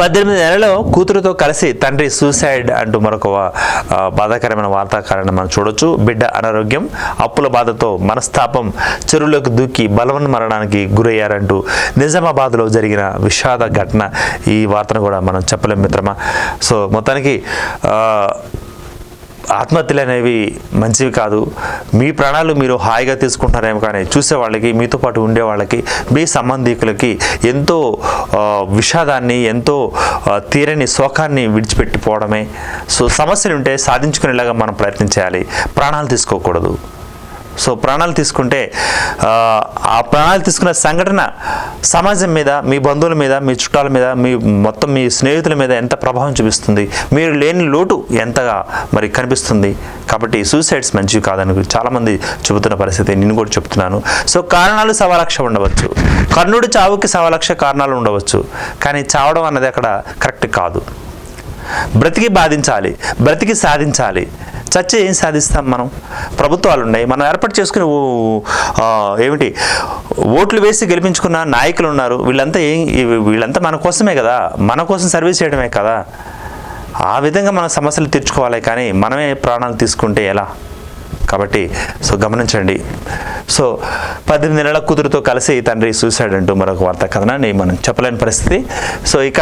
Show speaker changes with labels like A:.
A: 18 నెలల్లో కూతురుతో కలిసి తండ్రి సూసైడ్ అంటూ మరొక బాధాకరమైన వార్తాకారాన్ని మనం చూడొచ్చు. బిడ్డ అనారోగ్యం, అప్పుల బాధతో మనస్తాపం, చెరువులోకి దూకి బలవన్ మరణానికి గురయ్యారంటూ నిజామాబాద్లో జరిగిన విషాద ఘటన. ఈ వార్తను కూడా మనం చెప్పలేం మిత్రమా. సో మొత్తానికి ఆత్మహత్యలు అనేవి మంచివి కాదు. మీ ప్రాణాలు మీరు హాయిగా తీసుకుంటారేమో, కానీ చూసే వాళ్ళకి, మీతో పాటు ఉండే వాళ్ళకి, మీ సంబంధికులకి ఎంతో విషాదాన్ని, ఎంతో తీరని శోకాన్ని విడిచిపెట్టిపోవడమే. సో సమస్యలు ఉంటే సాధించుకునేలాగా మనం ప్రయత్నం చేయాలి, ప్రాణాలు తీసుకోకూడదు. సో ప్రాణాలు తీసుకుంటే ఆ ప్రాణాలు తీసుకున్న సంఘటన సమాజం మీద, మీ బంధువుల మీద, మీ చుట్టాల మీద, మొత్తం మీ స్నేహితుల మీద ఎంత ప్రభావం చూపిస్తుంది, మీరు లేని లోటు ఎంతగా మరి కనిపిస్తుంది. కాబట్టి సూసైడ్స్ మంచివి కాదని చాలామంది చెబుతున్న పరిస్థితి, నేను కూడా చెప్తున్నాను. సో కారణాలు 1,00,000 ఉండవచ్చు, కర్ణుడి చావుకి 1,00,000 కారణాలు ఉండవచ్చు, కానీ చావడం అన్నది అక్కడ కరెక్ట్ కాదు. బ్రతికి బాధించాలి, బ్రతికి సాధించాలి. చచ్చి ఏం సాధిస్తాం మనం? ప్రభుత్వాలు ఉన్నాయి, మనం ఏర్పాటు చేసుకుని ఏమిటి ఓట్లు వేసి గెలిపించుకున్న నాయకులు ఉన్నారు. వీళ్ళంతా మన కోసమే కదా, మన కోసం సర్వీస్ చేయడమే కదా. ఆ విధంగా మన సమస్యలు తీర్చుకోవాలి, కానీ మనమే ప్రాణాలు తీసుకుంటే ఎలా? కాబట్టి సో గమనించండి. సో 18 నెలల కూతురుతో కలిసి తండ్రి సూసైడ్ అంటూ మరొక వార్తా కథనాన్ని మనం చెప్పలేని పరిస్థితి. సో ఇక